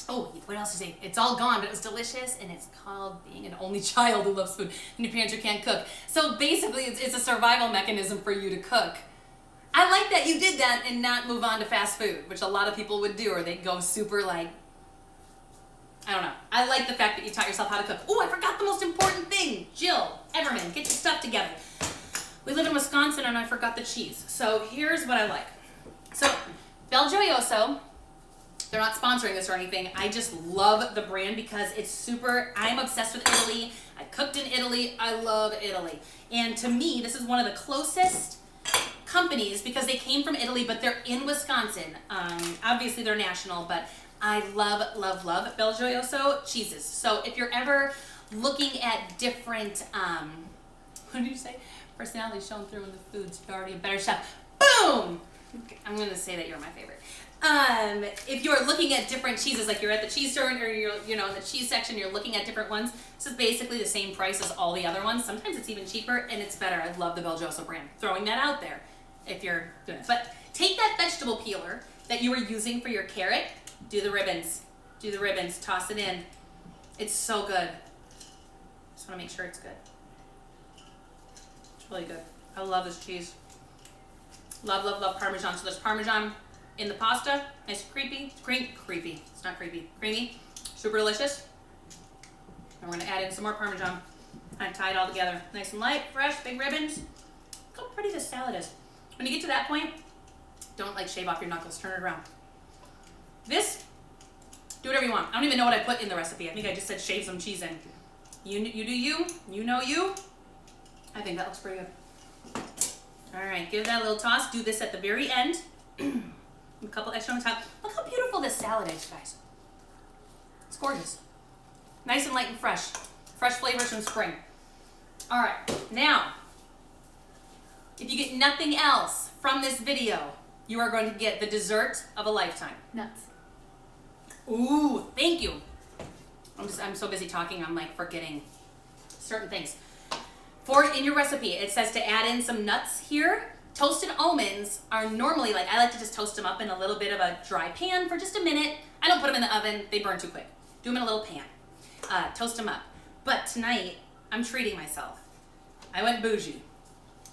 oh, what else is it? It's all gone, but it was delicious, and it's called being an only child who loves food and your parents who can't cook. So basically, it's a survival mechanism for you to cook. I like that you did that and not move on to fast food, which a lot of people would do, or they'd go super like, I don't know. I like the fact that you taught yourself how to cook. Oh, I forgot the most important thing. Jyll, Everman, get your stuff together. We live in Wisconsin and I forgot the cheese. So here's what I like. So Bel Gioioso, they're not sponsoring this or anything. I just love the brand because it's super, I'm obsessed with Italy. I cooked in Italy. I love Italy. And to me, this is one of the closest companies because they came from Italy, but they're in Wisconsin. Obviously they're national, but I love, love, love Bel Gioioso cheeses. So if you're ever looking at different, what did you say? Personality shown through in the foods. You're already a better chef. Boom! I'm going to say that you're my favorite. If you're looking at different cheeses, like you're at the cheese store or you're, in the cheese section, you're looking at different ones. This is basically the same price as all the other ones. Sometimes it's even cheaper and it's better. I love the Bel Gioioso brand. Throwing that out there if you're doing it. But take that vegetable peeler that you were using for your carrot. Do the ribbons. Do the ribbons. Toss it in. It's so good. Just want to make sure it's good. It's really good. I love this cheese. Love, love, love Parmesan. So there's Parmesan in the pasta. Nice and creepy. Creepy. It's not creepy. Creamy. Super delicious. And we're going to add in some more Parmesan. And tie it all together. Nice and light, fresh, big ribbons. Look how pretty this salad is. When you get to that point, don't like shave off your knuckles. Turn it around. This, do whatever you want. I don't even know what I put in the recipe. I think I just said shave some cheese in. You do you. You know you. I think that looks pretty good. All right, give that a little toss. Do this at the very end. A couple extra on top. Look how beautiful this salad is, guys. It's gorgeous. Nice and light and fresh. Fresh flavors from spring. All right, now, if you get nothing else from this video, you are going to get the dessert of a lifetime. Nuts. Ooh, thank you. I'm so busy talking, I'm like forgetting certain things. In your recipe, it says to add in some nuts here. Toasted almonds are normally I like to just toast them up in a little bit of a dry pan for just a minute. I don't put them in the oven, they burn too quick. Do them in a little pan. Toast them up. But tonight, I'm treating myself. I went bougie,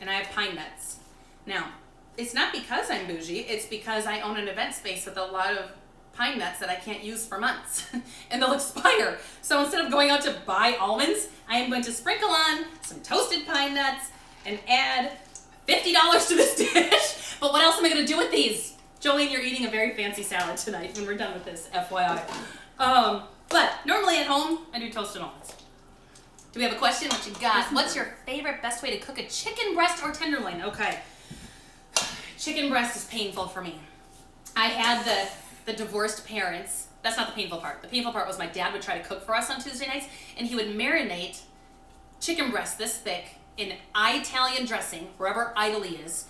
and I have pine nuts. Now, it's not because I'm bougie, it's because I own an event space with a lot of pine nuts that I can't use for months and they'll expire. So instead of going out to buy almonds, I am going to sprinkle on some toasted pine nuts and add $50 to this dish. But what else am I going to do with these? Jolene, you're eating a very fancy salad tonight when we're done with this, FYI. But normally at home, I do toasted almonds. Do we have a question? What you got? What's your favorite, best way to cook a chicken breast or tenderloin? Okay. Chicken breast is painful for me. I had the divorced parents. That's not the painful part. The painful part was my dad would try to cook for us on Tuesday nights, and he would marinate chicken breast this thick in Italian dressing, wherever Italy is,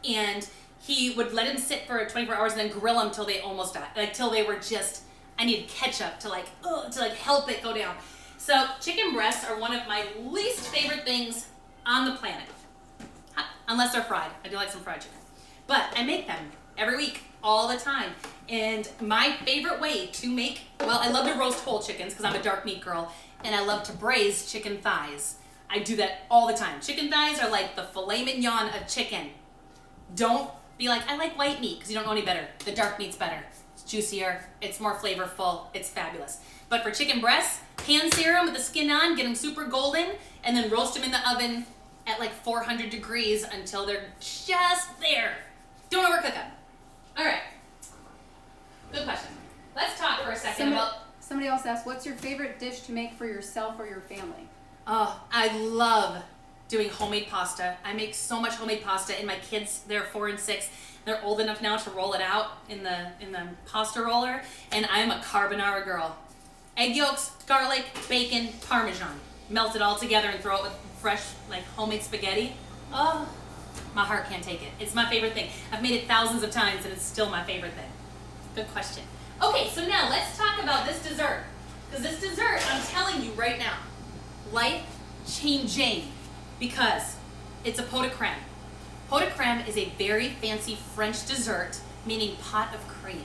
and he would let them sit for 24 hours and then grill them till they almost died, till they were just, I needed ketchup to help it go down. So chicken breasts are one of my least favorite things on the planet, unless they're fried. I do like some fried chicken, but I make them every week, all the time. And my favorite way to make, I love to roast whole chickens because I'm a dark meat girl, and I love to braise chicken thighs. I do that all the time. Chicken thighs are like the filet mignon of chicken. Don't be like, I like white meat, because you don't know any better. The dark meat's better. It's juicier, it's more flavorful, it's fabulous. But for chicken breasts, pan sear them with the skin on, get them super golden, and then roast them in the oven at 400 degrees until they're just there. Don't overcook them. All right. Good question. Let's talk for a second about... Somebody else asked, what's your favorite dish to make for yourself or your family? Oh, I love doing homemade pasta. I make so much homemade pasta, and my kids, they're 4 and 6. They're old enough now to roll it out in the pasta roller, and I'm a carbonara girl. Egg yolks, garlic, bacon, Parmesan. Melt it all together and throw it with fresh, homemade spaghetti. Oh, my heart can't take it. It's my favorite thing. I've made it thousands of times, and it's still my favorite thing. Good question. Okay, so now let's talk about this dessert. Because this dessert, I'm telling you right now, life-changing, because it's a pot de creme. Pot de creme is a very fancy French dessert, meaning pot of cream.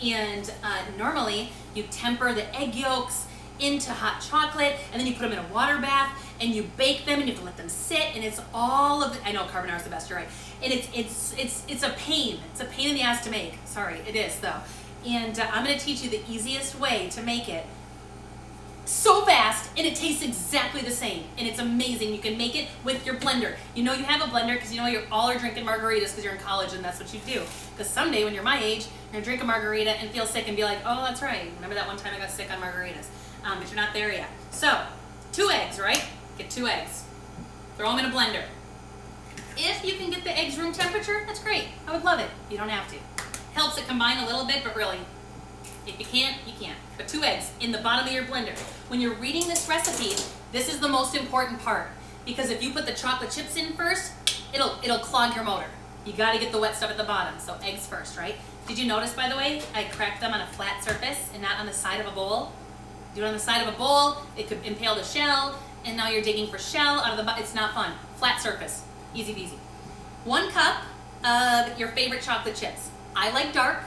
And normally you temper the egg yolks into hot chocolate, and then you put them in a water bath, and you bake them, and you have to let them sit, and it's all of the, I know carbonara is the best, you're right. And it's a pain. It's a pain in the ass to make. Sorry, it is though. And I'm gonna teach you the easiest way to make it so fast, and it tastes exactly the same, and it's amazing. You can make it with your blender. You know you have a blender because you know you all are drinking margaritas because you're in college and that's what you do. Because someday when you're my age, you're gonna drink a margarita and feel sick and be like, oh, that's right. Remember that one time I got sick on margaritas? But you're not there yet. So, 2 eggs, right? Get 2 eggs. Throw them in a blender. If you can get the eggs room temperature, that's great. I would love it. You don't have to. Helps it combine a little bit, but really, if you can't, you can't. But 2 eggs in the bottom of your blender. When you're reading this recipe, this is the most important part. Because if you put the chocolate chips in first, it'll clog your motor. You gotta get the wet stuff at the bottom. So eggs first, right? Did you notice, by the way, I cracked them on a flat surface and not on the side of a bowl? Do it on the side of a bowl, it could impale the shell, and now you're digging for shell out of the, it's not fun. Flat surface, easy peasy. 1 cup of your favorite chocolate chips. I like dark.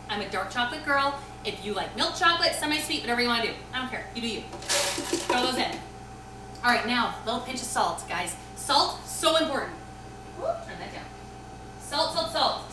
I'm a dark chocolate girl. If you like milk chocolate, semi-sweet, whatever you want to do. I don't care. You do you. Throw those in. All right, now, a little pinch of salt, guys. Salt, so important. Whoop, turn that down. Salt, salt, salt.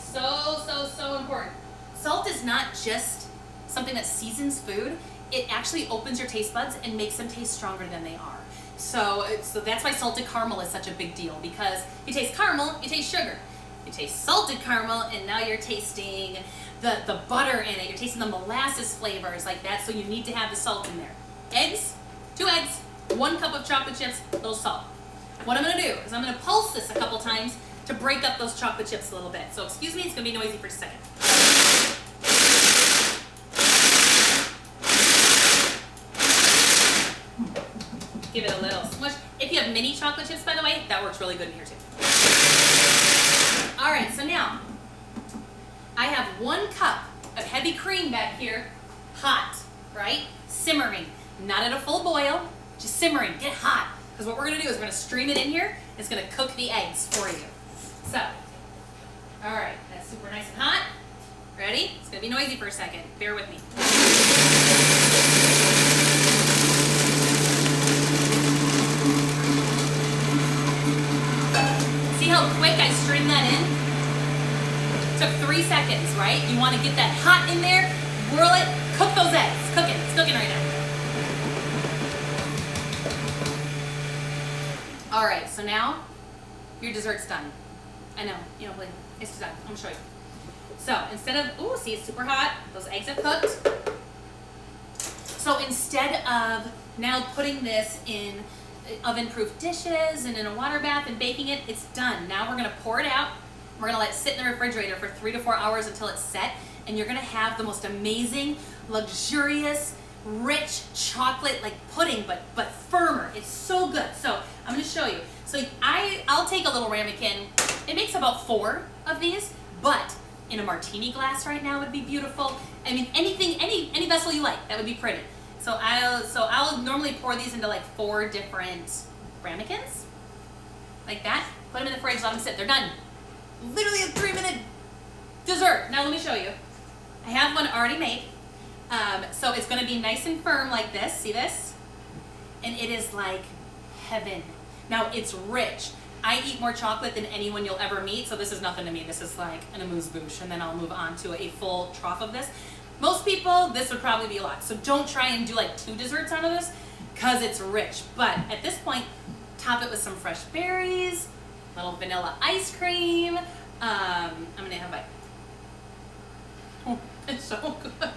So important. Salt is not just something that seasons food. It actually opens your taste buds and makes them taste stronger than they are. So that's why salted caramel is such a big deal, because you taste caramel, you taste sugar. You taste salted caramel, and now you're tasting the butter in it. You're tasting the molasses flavors like that, so you need to have the salt in there. Eggs, 2 eggs, 1 cup of chocolate chips, a little salt. What I'm gonna do is I'm gonna pulse this a couple times to break up those chocolate chips a little bit. So excuse me, it's gonna be noisy for a second. Give it a little smush. If you have mini chocolate chips, by the way, that works really good in here too. All right, so now I have 1 cup of heavy cream back here, hot, right? Simmering, not at a full boil, just simmering, get hot. Because what we're gonna do is we're gonna stream it in here. It's gonna cook the eggs for you. So, all right, that's super nice and hot. Ready? It's gonna be noisy for a second. Bear with me. See how quick I streamed that in? Took 3 seconds, right? You want to get that hot in there, whirl it, cook those eggs. Cook it. It's cooking right now. All right, so now your dessert's done. I know, you don't believe me. It's done. I'm gonna show you. So instead of, ooh, see, it's super hot. Those eggs have cooked. So instead of now putting this in oven-proof dishes and in a water bath and baking it, it's done. Now we're gonna pour it out. We're gonna let it sit in the refrigerator for 3 to 4 hours until it's set, and you're gonna have the most amazing, luxurious, rich chocolate like pudding, but firmer. It's so good. So I'm gonna show you. So I'll take a little ramekin. It makes about 4 of these, but in a martini glass right now would be beautiful. I mean, anything, any vessel you like, that would be pretty. So I'll normally pour these into like 4 different ramekins, like that. Put them in the fridge, let them sit. They're done. Literally a 3-minute dessert. Now let me show you. I have one already made. So it's gonna be nice and firm like this. See this? And it is like heaven. Now it's rich. I eat more chocolate than anyone you'll ever meet, so this is nothing to me. This is like an amuse-bouche, and then I'll move on to a full trough of this. Most people, this would probably be a lot. So don't try and do like 2 desserts out of this, because it's rich. But at this point, top it with some fresh berries, little vanilla ice cream. I'm gonna have a bite. Oh, it's so good.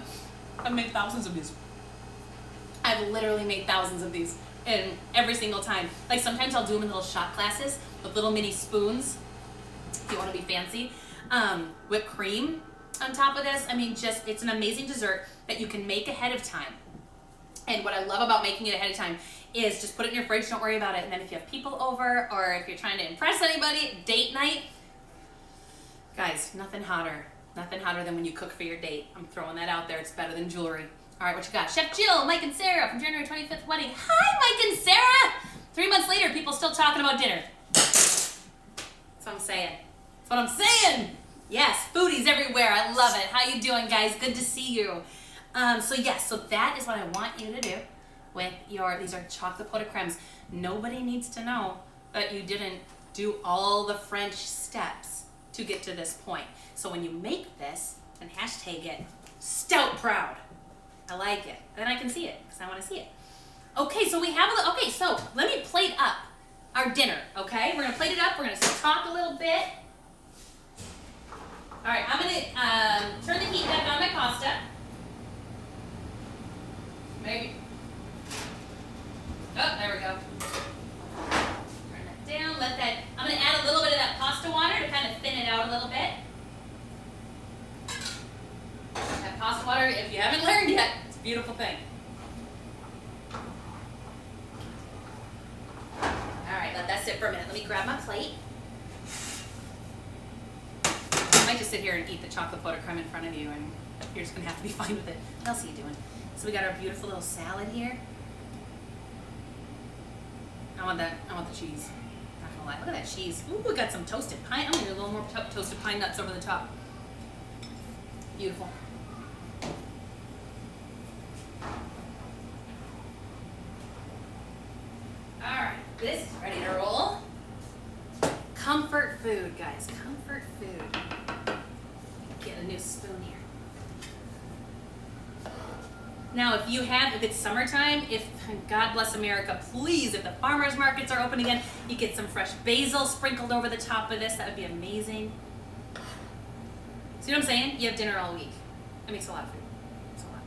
I've made thousands of these. I've literally made thousands of these, and every single time. Like sometimes I'll do them in little shot glasses with little mini spoons, if you want to be fancy. Whipped cream on top of this. I mean, just, it's an amazing dessert that you can make ahead of time. And what I love about making it ahead of time is just put it in your fridge, don't worry about it. And then if you have people over, or if you're trying to impress anybody, date night, guys, nothing hotter than when you cook for your date. I'm throwing that out there. It's better than jewelry. All right, what you got? Chef Jyll, Mike and Sarah from January 25th wedding. Hi, Mike and Sarah. 3 months later, people still talking about dinner. That's what I'm saying. That's what I'm saying. Yes, foodies everywhere. I love it. How you doing, guys? Good to see you. So yes, so that is what I want you to do with these are chocolate pot de cremes. Nobody needs to know that you didn't do all the French steps to get to this point. So when you make this, and hashtag it, stout proud. I like it. And then I can see it, because I want to see it. Okay, so we have okay, so let me plate up our dinner, okay? We're going to plate it up. We're going to talk a little bit. All right, I'm going to turn the heat back on my pasta. Maybe. Oh, there we go. Turn that down. I'm going to add a little bit of that pasta water to kind of thin it out a little bit. That pasta water, if you haven't learned yet, it's a beautiful thing. Alright, let that sit for a minute. Let me grab my plate. I might just sit here and eat the chocolate pot de creme in front of you, and you're just going to have to be fine with it. What else are you doing? So we got our beautiful little salad here. I want the cheese. Not gonna lie. Look at that cheese. Ooh, we got some toasted pine. I'm gonna do a little more toasted pine nuts over the top. Beautiful. Alright, this is ready to roll. Comfort food, guys. Comfort food. Get a new spoon here. Now, if it's summertime, God bless America, please, if the farmers markets are open again, you get some fresh basil sprinkled over the top of this. That would be amazing. See what I'm saying? You have dinner all week. That makes a lot of food. That's a lot.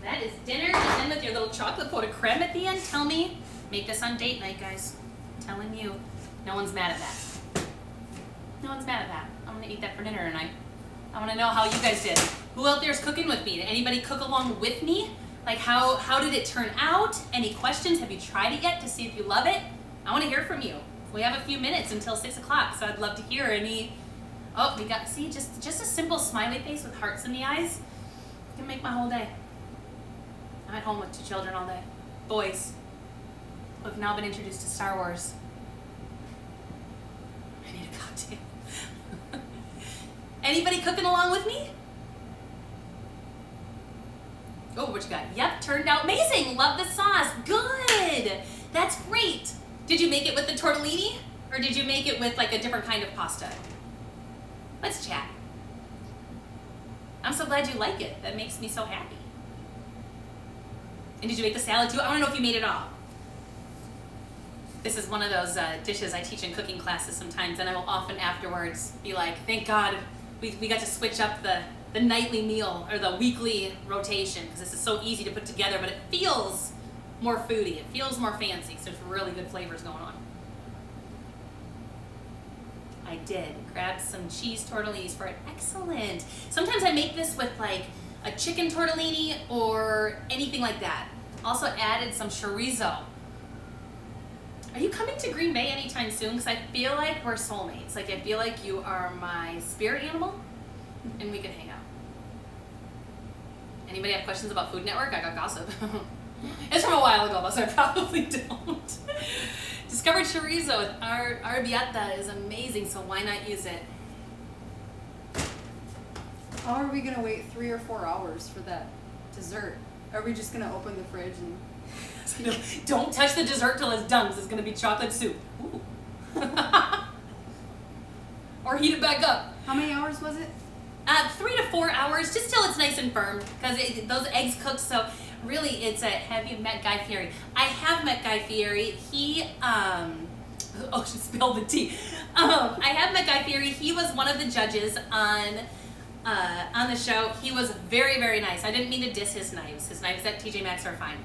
That is dinner, and then with your little chocolate pot de creme at the end. Tell me, make this on date night, guys. I'm telling you, no one's mad at that. No one's mad at that. I'm gonna eat that for dinner tonight. I want to know how you guys did. Who out there is cooking with me? Did anybody cook along with me? Like how did it turn out? Any questions? Have you tried it yet to see if you love it? I want to hear from you. We have a few minutes until 6 o'clock, so I'd love to hear any. Oh, we got, see, just a simple smiley face with hearts in the eyes can make my whole day. I'm at home with 2 children all day. Boys who have now been introduced to Star Wars. I need a cocktail. Anybody cooking along with me? Oh, what you got? Yep, turned out amazing. Love the sauce. Good. That's great. Did you make it with the tortellini? Or did you make it with like a different kind of pasta? Let's chat. I'm so glad you like it. That makes me so happy. And did you make the salad too? I want to know if you made it all. This is one of those dishes I teach in cooking classes sometimes, and I will often afterwards be like, thank God we got to switch up the nightly meal or the weekly rotation, because this is so easy to put together, but it feels more foodie. It feels more fancy, because there's really good flavors going on. I did. Grabbed some cheese tortellinis for it. Excellent. Sometimes I make this with like a chicken tortellini or anything like that. Also added some chorizo. Are you coming to Green Bay anytime soon? Because I feel like we're soulmates. Like I feel like you are my spirit animal and we could hang out. Anybody have questions about Food Network? I got gossip. It's from a while ago, so I probably don't. Discovered chorizo with arrabbiata is amazing, so why not use it? How are we going to wait 3 or 4 hours for that dessert? Are we just going to open the fridge and... Don't touch the dessert till it's done, because it's going to be chocolate soup. Ooh. Or heat it back up. How many hours was it? 3 to 4 hours, just till it's nice and firm, because those eggs cook. So really, it's have you met Guy Fieri? I have met Guy Fieri. He oh, she spilled the tea. I have met Guy Fieri. He was one of the judges on the show. He was very, very nice. I didn't mean to diss his knives. His knives at TJ Maxx are fine.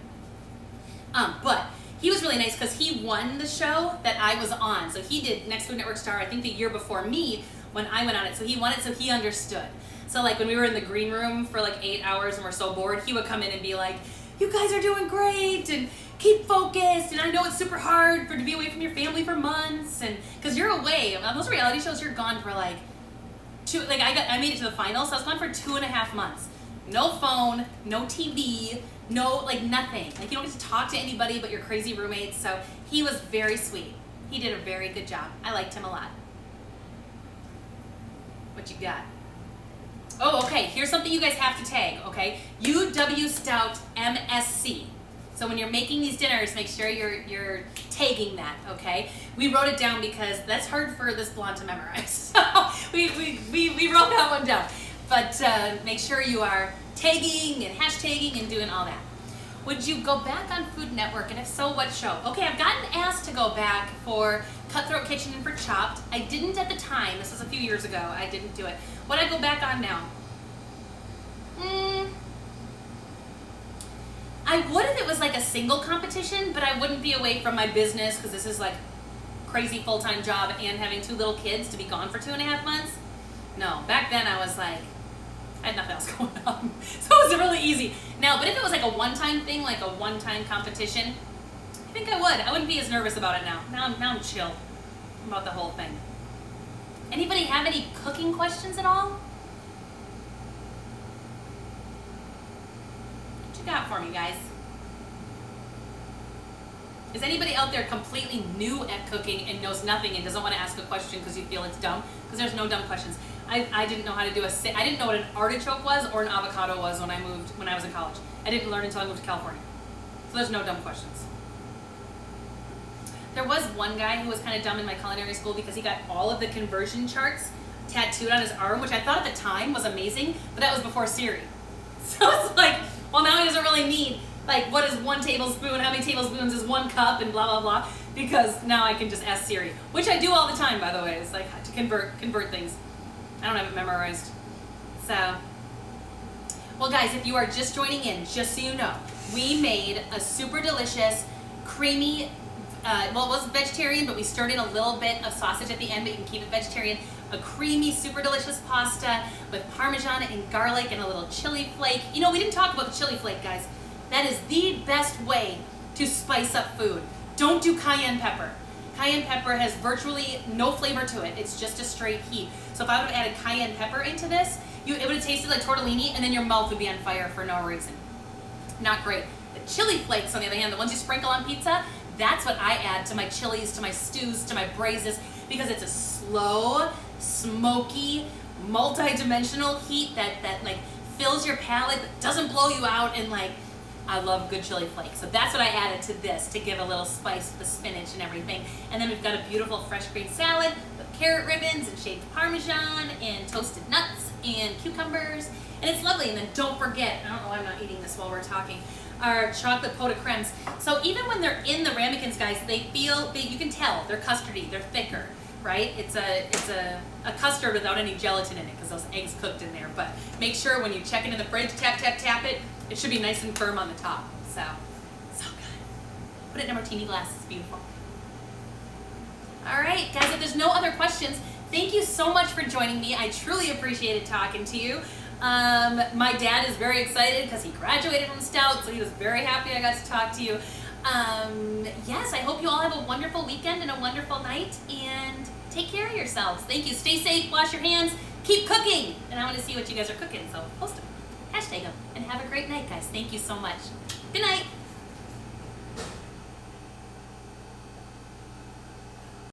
But he was really nice because he won the show that I was on. So he did Next Food Network Star, I think the year before me when I went on it. So he won it, so he understood. So like when we were in the green room for like 8 hours and we're so bored, he would come in and be like, you guys are doing great and keep focused. And I know it's super hard to be away from your family for months. And because you're away, on those reality shows, you're gone for like I made it to the finals, so I was gone for 2.5 months. No phone, no TV, no, like nothing. Like you don't get to talk to anybody but your crazy roommates. So he was very sweet. He did a very good job. I liked him a lot. What you got? Oh, okay. Here's something you guys have to tag, okay? UW Stout MSC. So when you're making these dinners, make sure you're tagging that, okay? We wrote it down because that's hard for this blonde to memorize. So we wrote that one down. But make sure you are tagging and hashtagging and doing all that. Would you go back on Food Network, and if so, what show? Okay, I've gotten asked to go back for Cutthroat Kitchen and for Chopped. I didn't at the time. This was a few years ago. I didn't do it. Would I go back on now? I would if it was like a single competition, but I wouldn't be away from my business because this is like crazy full-time job and having 2 little kids to be gone for 2.5 months. No, back then I was like, I had nothing else going on. So it was really easy. Now, but if it was like a one-time thing, like a one-time competition, I think I would. I wouldn't be as nervous about it now. Now I'm chill about the whole thing. Anybody have any cooking questions at all? What you got for me, guys? Is anybody out there completely new at cooking and knows nothing and doesn't want to ask a question because you feel it's dumb? Because there's no dumb questions. I didn't know how to do I didn't know what an artichoke was or an avocado was when I was in college. I didn't learn until I moved to California. So there's no dumb questions. There was one guy who was kind of dumb in my culinary school because he got all of the conversion charts tattooed on his arm, which I thought at the time was amazing, but that was before Siri. So it's like, well, now he doesn't really need, like, what is 1 tablespoon, how many tablespoons is 1 cup, and blah, blah, blah, because now I can just ask Siri, which I do all the time, by the way. It's like to convert things. I don't have it memorized. So, well, guys, if you are just joining in, just so you know, we made a super delicious, creamy, well, it was vegetarian, but we stirred in a little bit of sausage at the end, but you can keep it vegetarian. A creamy, super delicious pasta with Parmesan and garlic and a little chili flake. You know, we didn't talk about the chili flake, guys. That is the best way to spice up food. Don't do cayenne pepper. Cayenne pepper has virtually no flavor to it. It's just a straight heat. So if I would have added cayenne pepper into this, it would have tasted like tortellini, and then your mouth would be on fire for no reason. Not great. The chili flakes, on the other hand, the ones you sprinkle on pizza, that's what I add to my chilies, to my stews, to my braises, because it's a slow, smoky, multi-dimensional heat that like fills your palate, but doesn't blow you out, and like, I love good chili flakes. So that's what I added to this to give a little spice with the spinach and everything. And then we've got a beautiful fresh green salad with carrot ribbons and shaved Parmesan and toasted nuts and cucumbers. And it's lovely. And then don't forget, I don't know why I'm not eating this while we're talking, our chocolate pot de cremes. So even when they're in the ramekins, guys, you can tell they're custardy, they're thicker, right? It's a custard without any gelatin in it because those eggs cooked in there. But make sure when you check it in the fridge, tap, tap, tap it, it should be nice and firm on the top. So good. Put it in a martini glass, it's beautiful. All right, guys, if there's no other questions, thank you so much for joining me. I truly appreciated talking to you. My dad is very excited because he graduated from Stout, so he was very happy I got to talk to you. Yes, I hope you all have a wonderful weekend and a wonderful night, and take care of yourselves. Thank you. Stay safe, wash your hands, keep cooking, and I want to see what you guys are cooking, so post them, hashtag them, and have a great night, guys. Thank you so much. Good night.